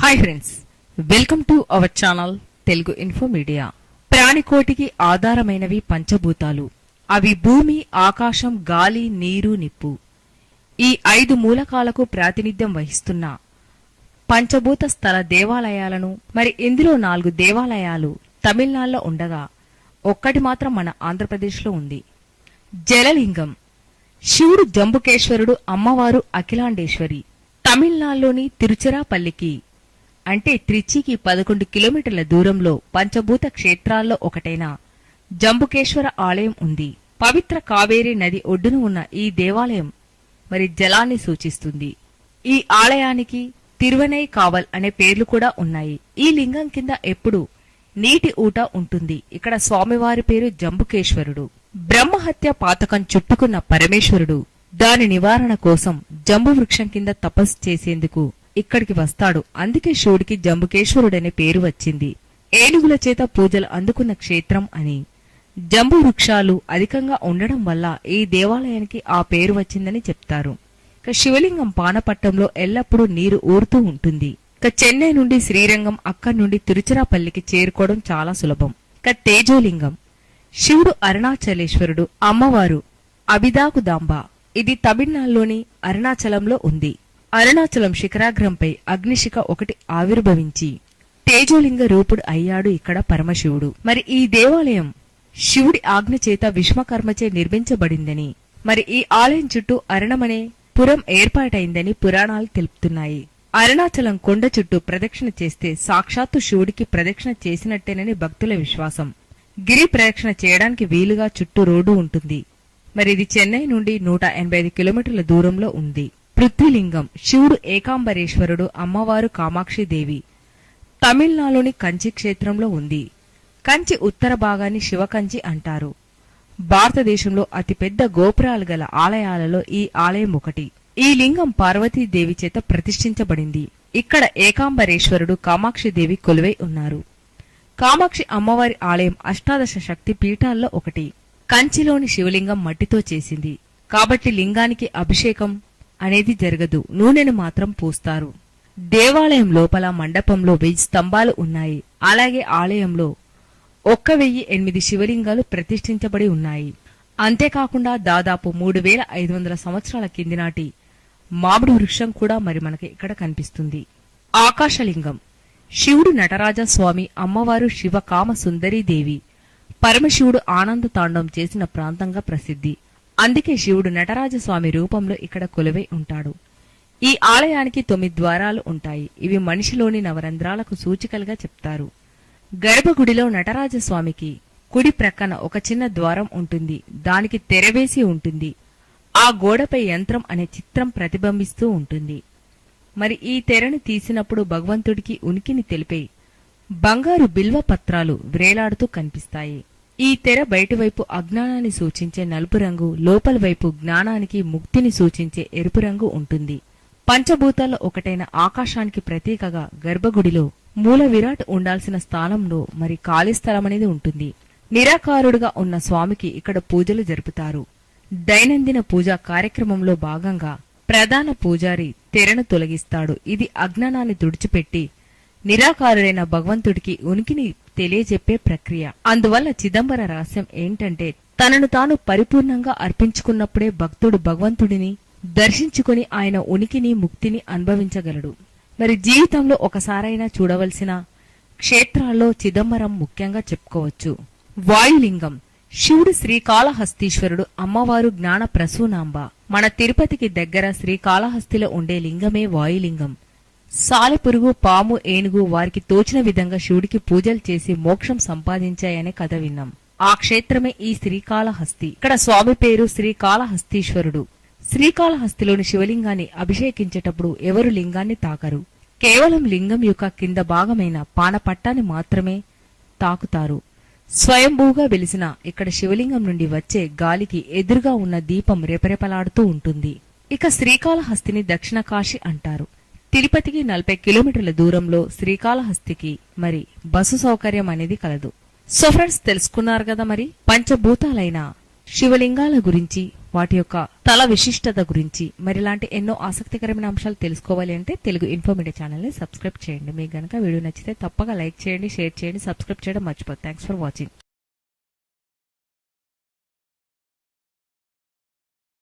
Hi friends, welcome to our channel Telugu info media. ప్రాణికోటికి ఆధారమైనవి పంచభూతాలు. అవి భూమి, ఆకాశం, గాలి, నీరు, నిప్పు. ఈ 5 మూలకాలకు ప్రాతినిధ్యం వహిస్తున్న పంచభూత స్థల దేవాలయాలను ఇందులో 4 దేవాలయాలు తమిళనాడులో ఉండగా ఒక్కటి మాత్రం మన ఆంధ్రప్రదేశ్లో ఉంది. జలలింగం. శివుడు జంబుకేశ్వరుడు, అమ్మవారు అఖిలాండేశ్వరి. తమిళనాడులోని తిరుచిరాపల్లికి అంటే త్రిచికి 11 కిలోమీటర్ల దూరంలో పంచభూత క్షేత్రాల్లో ఒకటైన జంబుకేశ్వర ఆలయం ఉంది. పవిత్ర కావేరీ నది ఒడ్డున ఉన్న ఈ దేవాలయం జలాన్ని సూచిస్తుంది. ఈ ఆలయానికి తిరువనై కావల్ అనే పేర్లు కూడా ఉన్నాయి. ఈ లింగం కింద ఎప్పుడు నీటి ఊట ఉంటుంది. ఇక్కడ స్వామివారి పేరు జంబుకేశ్వరుడు. బ్రహ్మహత్య పాతకం చుట్టుకున్న పరమేశ్వరుడు దాని నివారణ కోసం జంబు వృక్షం కింద తపస్సు చేసేందుకు ఇక్కడికి వస్తాడు. అందుకే శివుడికి జంబుకేశ్వరుడనే పేరు వచ్చింది. ఏనుగుల చేత పూజలు అందుకున్న క్షేత్రం అని. జంబు వృక్షాలు అధికంగా ఉండడం వల్ల ఈ దేవాలయానికి ఆ పేరు వచ్చిందని చెప్తారు. శివలింగం పానపట్టంలో ఎల్లప్పుడూ నీరు ఊరుతూ ఉంటుంది. చెన్నై నుండి శ్రీరంగం, అక్కడి నుండి తిరుచిరాపల్లికి చేరుకోవడం చాలా సులభం. తేజోలింగం. శివుడు అరుణాచలేశ్వరుడు, అమ్మవారు అభిదాకుదాంబ. ఇది తమిళనాడులోని అరుణాచలంలో ఉంది. అరుణాచలం శిఖరాగ్రంపై అగ్నిశిఖ ఒకటి ఆవిర్భవించి తేజోలింగ రూపుడు అయ్యాడు ఇక్కడ పరమశివుడు. ఈ దేవాలయం శివుడి ఆజ్ఞ చేత విశ్వకర్మచే నిర్మించబడిందని, ఈ ఆలయం చుట్టూ అరణమనే పురం ఏర్పాటైందని పురాణాలు తెలుపుతున్నాయి. అరుణాచలం కొండ చుట్టూ ప్రదక్షిణ చేస్తే సాక్షాత్తు శివుడికి ప్రదక్షిణ చేసినట్టేనని భక్తుల విశ్వాసం. గిరి ప్రదక్షిణ చేయడానికి వీలుగా చుట్టూ రోడ్డు ఉంటుంది. ఇది చెన్నై నుండి 185 కిలోమీటర్ల దూరంలో ఉంది. పృథ్వీలింగం. శివుడు ఏకాంబరేశ్వరుడు, అమ్మవారు కామాక్షిదేవి. తమిళనాడులోని కంచి క్షేత్రంలో ఉంది. కంచి ఉత్తర భాగాన్ని శివకంచి అంటారు. భారతదేశంలో అతిపెద్ద గోపురాలు గల ఆలయాలలో ఈ ఆలయం ఒకటి. ఈ లింగం పార్వతీదేవి చేత ప్రతిష్ఠించబడింది. ఇక్కడ ఏకాంబరేశ్వరుడు, కామాక్షిదేవి కొలువై ఉన్నారు. కామాక్షి అమ్మవారి ఆలయం అష్టాదశ శక్తి పీఠాల్లో ఒకటి. కంచిలోని శివలింగం మట్టితో చేసింది కాబట్టి లింగానికి అభిషేకం అనేది జరగదు, నూనెను మాత్రం పూస్తారు. దేవాలయం లోపల మండపంలో 1000 స్తంభాలు ఉన్నాయి. అలాగే ఆలయంలో 1008 శివలింగాలు ప్రతిష్ఠించబడి ఉన్నాయి. అంతేకాకుండా దాదాపు 3500 సంవత్సరాల కింది నాటి మామిడి వృక్షం కూడా మనకి ఇక్కడ కనిపిస్తుంది. ఆకాశలింగం. శివుడు నటరాజస్వామి, అమ్మవారు శివకామ సుందరీదేవి. పరమశివుడు ఆనంద తాండవం చేసిన ప్రాంతంగా ప్రసిద్ధి. అందుకే శివుడు నటరాజస్వామి రూపంలో ఇక్కడ కొలువై ఉంటాడు. ఈ ఆలయానికి 9 ద్వారాలు ఉంటాయి. ఇవి మనిషిలోని నవరంధ్రాలకు సూచికలుగా చెప్తారు. గర్భగుడిలో నటరాజస్వామికి కుడి ప్రక్కన ఒక చిన్న ద్వారం ఉంటుంది. దానికి తెరవేసి ఉంటుంది. ఆ గోడపై యంత్రం అనే చిత్రం ప్రతిబింబిస్తూ ఉంటుంది. ఈ తెరను తీసినప్పుడు భగవంతుడికి ఉనికిని తెలిపే బంగారు బిల్వ పత్రాలు వ్రేలాడుతూ కనిపిస్తాయి. ఈ తెర బయటివైపు అజ్ఞానాన్ని సూచించే నలుపు రంగు, లోపలి వైపు జ్ఞానానికి, ముక్తిని సూచించే ఎరుపు రంగు ఉంటుంది. పంచభూతాల్లో ఒకటైన ఆకాశానికి ప్రతీకగా గర్భగుడిలో మూల విరాట్ ఉండాల్సిన స్థానంలో ఖాళీ స్థలమనేది ఉంటుంది. నిరాకారుడుగా ఉన్న స్వామికి ఇక్కడ పూజలు జరుపుతారు. దైనందిన పూజా కార్యక్రమంలో భాగంగా ప్రధాన పూజారి తెరను తొలగిస్తాడు. ఇది అజ్ఞానాన్ని తుడిచిపెట్టి నిరాకారుడైన భగవంతుడికి ఉనికిని తెలియజెప్పే ప్రక్రియ. అందువల్ల చిదంబర రహస్యం ఏంటంటే తనను తాను పరిపూర్ణంగా అర్పించుకున్నప్పుడే భక్తుడు భగవంతుడిని దర్శించుకుని ఆయన ఉనికిని, ముక్తిని అనుభవించగలడు. జీవితంలో ఒకసారైనా చూడవలసిన క్షేత్రాల్లో చిదంబరం ముఖ్యంగా చెప్పుకోవచ్చు. వాయులింగం. శివుడు శ్రీకాళహస్తీశ్వరుడు, అమ్మవారు జ్ఞాన ప్రసూనాంబ. మన తిరుపతికి దగ్గర శ్రీకాళహస్తిలో ఉండే లింగమే వాయులింగం. సాలెపురుగు, పాము, ఏనుగు వారికి తోచిన విధంగా శివుడికి పూజలు చేసి మోక్షం సంపాదించాయనే కథ విన్నాం. ఆ క్షేత్రమే ఈ శ్రీకాళహస్తి. ఇక్కడ స్వామి పేరు శ్రీకాళహస్తీశ్వరుడు. శ్రీకాళహస్తిలోని శివలింగాన్ని అభిషేకించేటప్పుడు ఎవరు లింగాన్ని తాకరు. కేవలం లింగం యొక్క కింద భాగమైన పానపట్టాన్ని మాత్రమే తాకుతారు. స్వయంభూగా వెలిసిన ఇక్కడ శివలింగం నుండి వచ్చే గాలికి ఎదురుగా ఉన్న దీపం రెపరెపలాడుతూ ఉంటుంది. ఇక శ్రీకాళహస్తిని దక్షిణ కాశీ అంటారు. తిరుపతికి 40 కిలోమీటర్ల దూరంలో శ్రీకాళహస్తికి బస్సు సౌకర్యం అనేది కలదు. సో ఫ్రెండ్స్, తెలుసుకున్నారు కదా పంచభూతాలైన శివలింగాల గురించి, వాటి యొక్క తల విశిష్టత గురించి మరి ఇలాంటి ఎన్నో ఆసక్తికరమైన అంశాలు తెలుసుకోవాలి అంటే తెలుగు ఇన్ఫో మీడియా ఛానల్ ని సబ్స్క్రైబ్ చేయండి. మీకు గనక వీడియో నచ్చితే తప్పక లైక్ చేయండి, షేర్ చేయండి, సబ్స్క్రైబ్ చేయడం మర్చిపోదు. Thanks for watching.